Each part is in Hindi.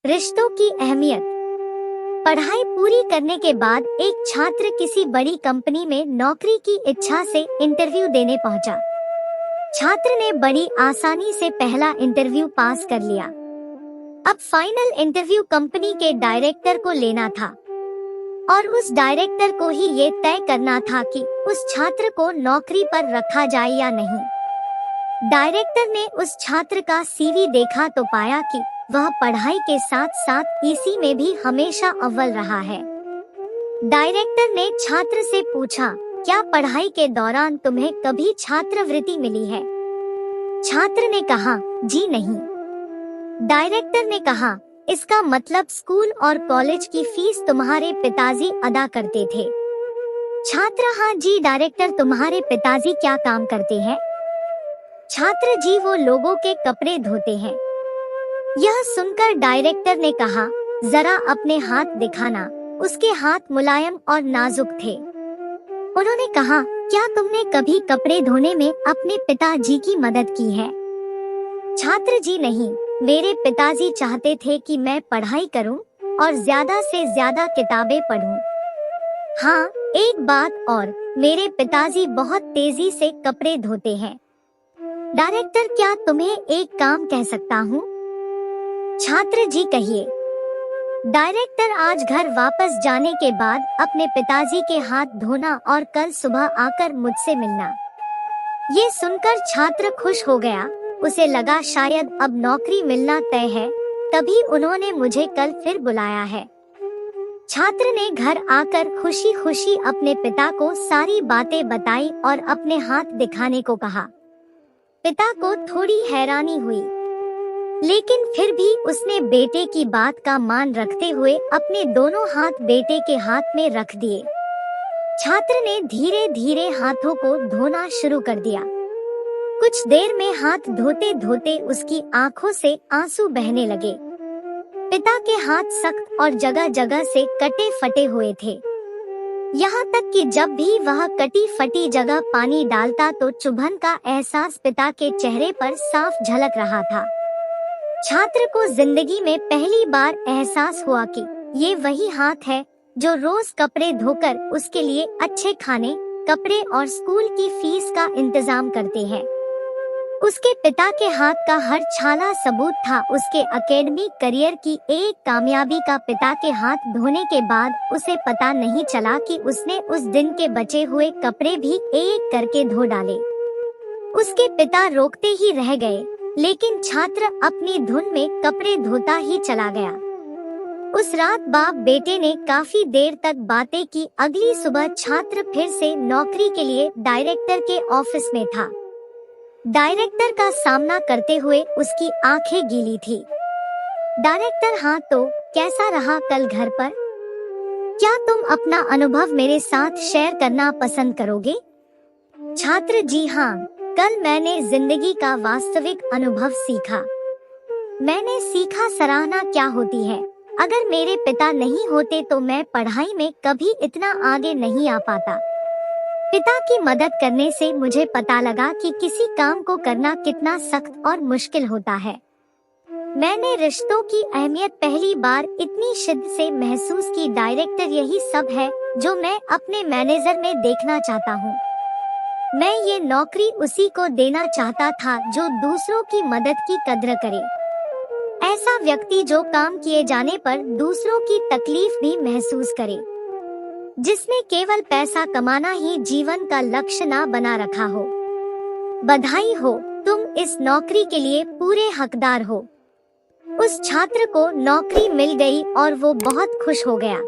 रिश्तों की अहमियत। पढ़ाई पूरी करने के बाद एक छात्र किसी बड़ी कंपनी में नौकरी की इच्छा से इंटरव्यू देने पहुंचा। छात्र ने बड़ी आसानी से पहला इंटरव्यू पास कर लिया। अब फाइनल इंटरव्यू कंपनी के डायरेक्टर को लेना था और उस डायरेक्टर को ही ये तय करना था कि उस छात्र को नौकरी पर रखा जाए या नहीं। डायरेक्टर ने उस छात्र का सीवी देखा तो पाया कि वह पढ़ाई के साथ साथ इसी में भी हमेशा अव्वल रहा है। डायरेक्टर ने छात्र से पूछा, क्या पढ़ाई के दौरान तुम्हें कभी छात्रवृत्ति मिली है? छात्र ने कहा, जी नहीं। डायरेक्टर ने कहा, इसका मतलब स्कूल और कॉलेज की फीस तुम्हारे पिताजी अदा करते थे। छात्र, हाँ जी डायरेक्टर, तुम्हारे पिताजी क्या काम करते हैं? छात्र, जी वो लोगों के कपड़े धोते हैं। यह सुनकर डायरेक्टर ने कहा, जरा अपने हाथ दिखाना। उसके हाथ मुलायम और नाजुक थे। उन्होंने कहा, क्या तुमने कभी कपड़े धोने में अपने पिताजी की मदद की है? छात्र, जी नहीं, मेरे पिताजी चाहते थे कि मैं पढ़ाई करूं और ज्यादा से ज्यादा किताबें पढूं। हाँ, एक बात और, मेरे पिताजी बहुत तेजी से कपड़े धोते हैं। डायरेक्टर, क्या तुम्हें एक काम कह सकता हूँ? छात्र, जी कहिए। डायरेक्टर, आज घर वापस जाने के बाद अपने पिताजी के हाथ धोना और कल सुबह आकर मुझसे मिलना। ये सुनकर छात्र खुश हो गया। उसे लगा शायद अब नौकरी मिलना तय है, तभी उन्होंने मुझे कल फिर बुलाया है। छात्र ने घर आकर खुशी खुशी अपने पिता को सारी बातें बताई और अपने हाथ दिखाने को कहा। पिता को थोड़ी हैरानी हुई, लेकिन फिर भी उसने बेटे की बात का मान रखते हुए अपने दोनों हाथ बेटे के हाथ में रख दिए। छात्र ने धीरे धीरे हाथों को धोना शुरू कर दिया। कुछ देर में हाथ धोते धोते उसकी आंखों से आंसू बहने लगे। पिता के हाथ सख्त और जगह जगह से कटे फटे हुए थे। यहाँ तक कि जब भी वह कटी फटी जगह पानी डालता तो चुभन का एहसास पिता के चेहरे पर साफ झलक रहा था। छात्र को जिंदगी में पहली बार एहसास हुआ कि ये वही हाथ है जो रोज कपड़े धोकर उसके लिए अच्छे खाने, कपड़े और स्कूल की फीस का इंतजाम करते हैं। उसके पिता के हाथ का हर छाला सबूत था उसके एकेडमिक करियर की एक कामयाबी का। पिता के हाथ धोने के बाद उसे पता नहीं चला कि उसने उस दिन के बचे हुए कपड़े भी एक करके धो डाले। उसके पिता रोकते ही रह गए, लेकिन छात्र अपनी धुन में कपड़े धोता ही चला गया। उस रात बाप बेटे ने काफी देर तक बातें की। अगली सुबह छात्र फिर से नौकरी के लिए डायरेक्टर के ऑफिस में था। डायरेक्टर का सामना करते हुए उसकी आंखें गीली थी। डायरेक्टर, हाँ तो कैसा रहा कल घर पर? क्या तुम अपना अनुभव मेरे साथ शेयर करना पसंद करोगे? छात्र, जी हाँ, कल मैंने जिंदगी का वास्तविक अनुभव सीखा। मैंने सीखा सराहना क्या होती है। अगर मेरे पिता नहीं होते तो मैं पढ़ाई में कभी इतना आगे नहीं आ पाता। पिता की मदद करने से मुझे पता लगा कि किसी काम को करना कितना सख्त और मुश्किल होता है। मैंने रिश्तों की अहमियत पहली बार इतनी शिद्दत से महसूस की। डायरेक्टर, यही सब है जो मैं अपने मैनेजर में देखना चाहता हूँ। मैं ये नौकरी उसी को देना चाहता था जो दूसरों की मदद की कद्र करे। ऐसा व्यक्ति जो काम किए जाने पर दूसरों की तकलीफ भी महसूस करे, जिसने केवल पैसा कमाना ही जीवन का लक्ष्य ना बना रखा हो। बधाई हो, तुम इस नौकरी के लिए पूरे हकदार हो। उस छात्र को नौकरी मिल गई और वो बहुत खुश हो गया।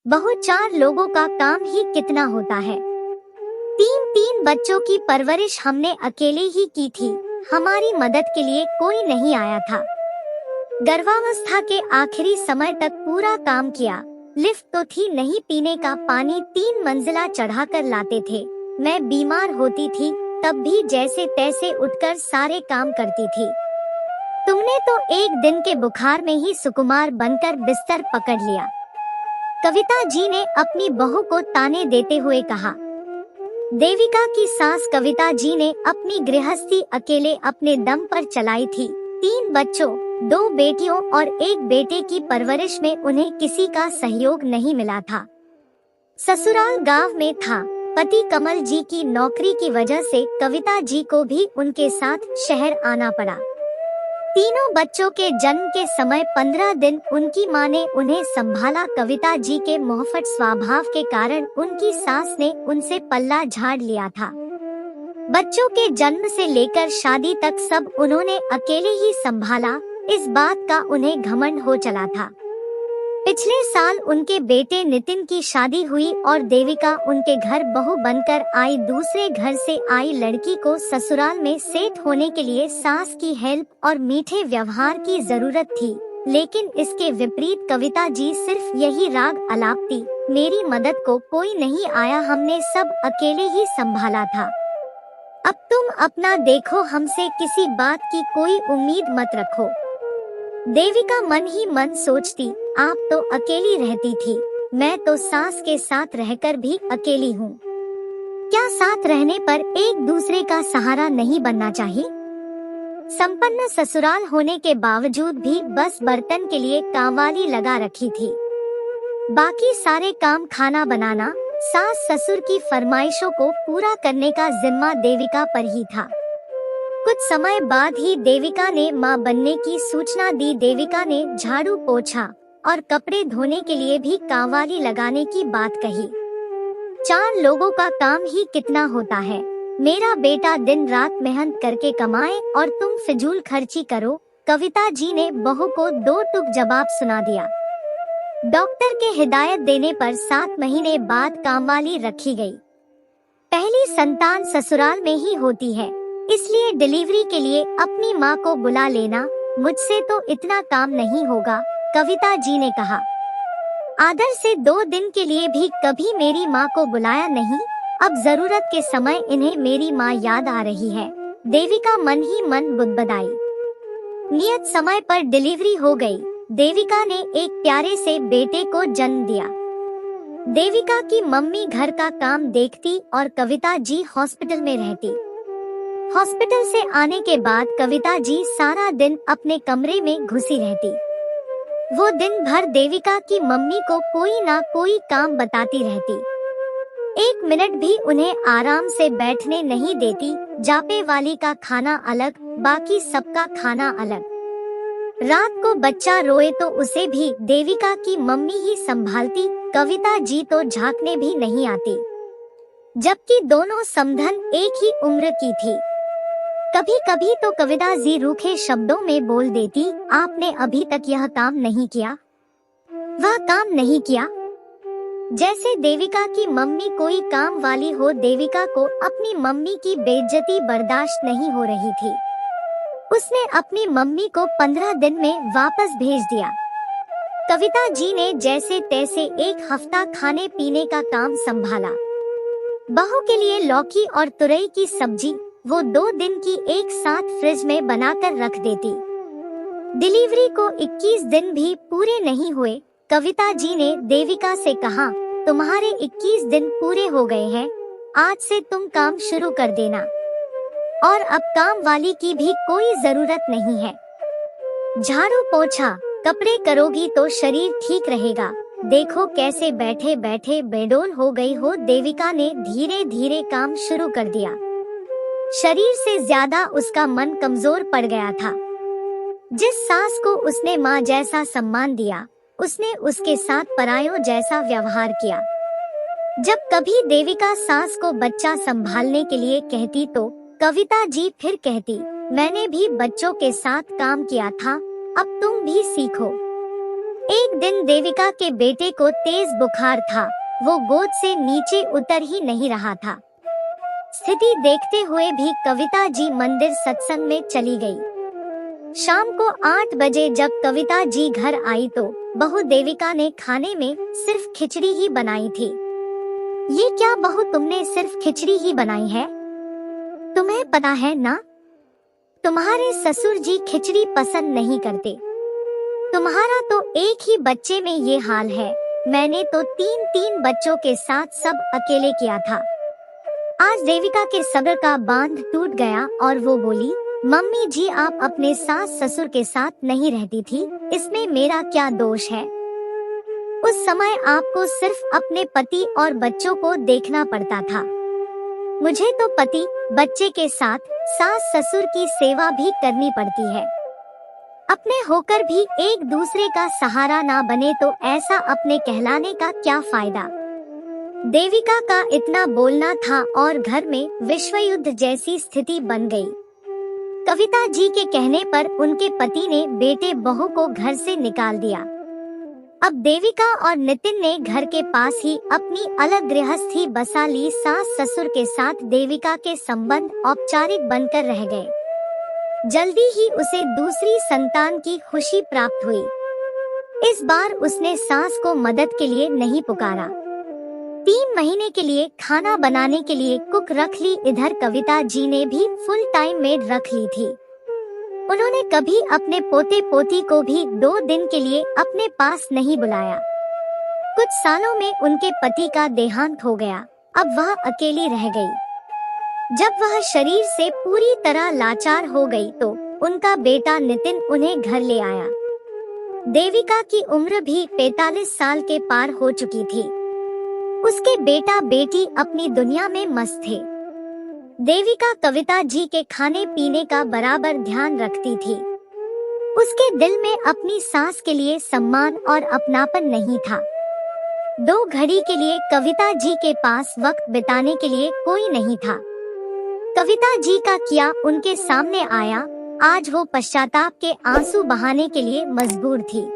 बहुत 4 लोगों का काम ही कितना होता है। 3 बच्चों की परवरिश हमने अकेले ही की थी। हमारी मदद के लिए कोई नहीं आया था। गर्भावस्था के आखिरी समय तक पूरा काम किया। लिफ्ट तो थी नहीं, पीने का पानी 3 मंजिला चढ़ाकर लाते थे। मैं बीमार होती थी तब भी जैसे तैसे उठकर सारे काम करती थी। तुमने तो एक दिन के बुखार में ही सुकुमार बनकर बिस्तर पकड़ लिया। कविता जी ने अपनी बहू को ताने देते हुए कहा। देविका की सास कविता जी ने अपनी गृहस्थी अकेले अपने दम पर चलाई थी। 3 बच्चों, 2 बेटियों और 1 बेटे की परवरिश में उन्हें किसी का सहयोग नहीं मिला था। ससुराल गांव में था। पति कमल जी की नौकरी की वजह से कविता जी को भी उनके साथ शहर आना पड़ा। तीनों बच्चों के जन्म के समय 15 दिन उनकी मां ने उन्हें संभाला। कविता जी के मोहफट स्वभाव के कारण उनकी सास ने उनसे पल्ला झाड़ लिया था। बच्चों के जन्म से लेकर शादी तक सब उन्होंने अकेले ही संभाला। इस बात का उन्हें घमंड हो चला था। पिछले साल उनके बेटे नितिन की शादी हुई और देविका उनके घर बहू बनकर आई। दूसरे घर से आई लड़की को ससुराल में सेट होने के लिए सास की हेल्प और मीठे व्यवहार की जरूरत थी, लेकिन इसके विपरीत कविता जी सिर्फ यही राग अलापती, मेरी मदद को कोई नहीं आया, हमने सब अकेले ही संभाला था। अब तुम अपना देखो, हमसे किसी बात की कोई उम्मीद मत रखो। देविका मन ही मन सोचती, आप तो अकेली रहती थी, मैं तो सास के साथ रहकर भी अकेली हूँ। क्या साथ रहने पर एक दूसरे का सहारा नहीं बनना चाहिए? संपन्न ससुराल होने के बावजूद भी बस बर्तन के लिए कामवाली लगा रखी थी। बाकी सारे काम, खाना बनाना, सास ससुर की फरमाइशों को पूरा करने का जिम्मा देविका पर ही था। कुछ समय बाद ही देविका ने मां बनने की सूचना दी। देविका ने झाड़ू पोछा और कपड़े धोने के लिए भी कामवाली लगाने की बात कही। 4 लोगों का काम ही कितना होता है। मेरा बेटा दिन रात मेहनत करके कमाए और तुम फिजूल खर्ची करो, कविता जी ने बहू को 2 टूक जवाब सुना दिया। डॉक्टर के हिदायत देने पर 7 महीने बाद कामवाली रखी गई। पहली संतान ससुराल में ही होती है, इसलिए डिलीवरी के लिए अपनी मां को बुला लेना, मुझसे तो इतना काम नहीं होगा, कविता जी ने कहा। आदर से 2 दिन के लिए भी कभी मेरी मां को बुलाया नहीं, अब जरूरत के समय इन्हें मेरी मां याद आ रही है, देविका मन ही मन बुदबुदाई। नियत समय पर डिलीवरी हो गई। देविका ने एक प्यारे से बेटे को जन्म दिया। देविका की मम्मी घर का काम देखती और कविता जी हॉस्पिटल में रहती। हॉस्पिटल से आने के बाद कविता जी सारा दिन अपने कमरे में घुसी रहती। वो दिन भर देविका की मम्मी को कोई ना कोई काम बताती रहती। 1 मिनट भी उन्हें आराम से बैठने नहीं देती। जापे वाली का खाना अलग, बाकी सबका खाना अलग। रात को बच्चा रोए तो उसे भी देविका की मम्मी ही संभालती, कविता जी तो झांकने भी नहीं आती। जबकि दोनों समधन एक ही उम्र की थी। कभी कभी तो कविता जी रूखे शब्दों में बोल देती, आपने अभी तक यह काम नहीं किया, वह काम नहीं किया। जैसे देविका की मम्मी कोई काम वाली हो। देविका को अपनी मम्मी की बेइज्जती बर्दाश्त नहीं हो रही थी। उसने अपनी मम्मी को 15 दिन में वापस भेज दिया। कविता जी ने जैसे तैसे 1 हफ्ता खाने पीने का काम संभाला। बहू के लिए लौकी और तुरई की सब्जी वो 2 दिन की एक साथ फ्रिज में बनाकर रख देती। डिलीवरी को 21 दिन भी पूरे नहीं हुए। कविता जी ने देविका से कहा, तुम्हारे 21 दिन पूरे हो गए हैं, आज से तुम काम शुरू कर देना और अब काम वाली की भी कोई जरूरत नहीं है। झाड़ू पोछा कपड़े करोगी तो शरीर ठीक रहेगा। देखो कैसे बैठे बैठे बेडौल हो गई हो। देविका ने धीरे धीरे काम शुरू कर दिया। शरीर से ज्यादा उसका मन कमजोर पड़ गया था। जिस सास को उसने माँ जैसा सम्मान दिया, उसने उसके साथ परायों जैसा व्यवहार किया। जब कभी देविका सास को बच्चा संभालने के लिए कहती तो कविता जी फिर कहती, मैंने भी बच्चों के साथ काम किया था, अब तुम भी सीखो। एक दिन देविका के बेटे को तेज बुखार था, वो गोद से नीचे उतर ही नहीं रहा था। स्थिति देखते हुए भी कविता जी मंदिर सत्संग में चली गई। शाम को 8 बजे जब कविता जी घर आई तो बहू देविका ने खाने में सिर्फ खिचड़ी ही बनाई थी। ये क्या बहू, तुमने सिर्फ खिचड़ी ही बनाई है? तुम्हें पता है ना, तुम्हारे ससुर जी खिचड़ी पसंद नहीं करते। तुम्हारा तो एक ही बच्चे में ये हाल है, मैंने तो 3 बच्चों के साथ सब अकेले किया था। आज देविका के सब्र का बांध टूट गया और वो बोली, मम्मी जी आप अपने सास ससुर के साथ नहीं रहती थी, इसमें मेरा क्या दोष है। उस समय आपको सिर्फ अपने पति और बच्चों को देखना पड़ता था। मुझे तो पति बच्चे के साथ सास ससुर की सेवा भी करनी पड़ती है। अपने होकर भी एक दूसरे का सहारा ना बने तो ऐसा अपने कहलाने का क्या फायदा। देविका का इतना बोलना था और घर में विश्व युद्ध जैसी स्थिति बन गई। कविता जी के कहने पर उनके पति ने बेटे बहू को घर से निकाल दिया। अब देविका और नितिन ने घर के पास ही अपनी अलग गृहस्थी बसा ली। सास ससुर के साथ देविका के संबंध औपचारिक बनकर रह गए। जल्दी ही उसे दूसरी संतान की खुशी प्राप्त हुई। इस बार उसने सास को मदद के लिए नहीं पुकारा। 3 महीने के लिए खाना बनाने के लिए कुक रख ली। इधर कविता जी ने भी फुल टाइम मेड रख ली थी। उन्होंने कभी अपने पोते पोती को भी 2 दिन के लिए अपने पास नहीं बुलाया। कुछ सालों में उनके पति का देहांत हो गया। अब वह अकेली रह गई। जब वह शरीर से पूरी तरह लाचार हो गई तो उनका बेटा नितिन उन्हें घर ले आया। देविका की उम्र भी 45 साल के पार हो चुकी थी। उसके बेटा बेटी अपनी दुनिया में मस्त थे। देविका कविता जी के खाने पीने का बराबर ध्यान रखती थी। उसके दिल में अपनी सास के लिए सम्मान और अपनापन नहीं था। 2 घड़ी के लिए कविता जी के पास वक्त बिताने के लिए कोई नहीं था। कविता जी का किया उनके सामने आया। आज वो पश्चाताप के आंसू बहाने के लिए मजबूर थी।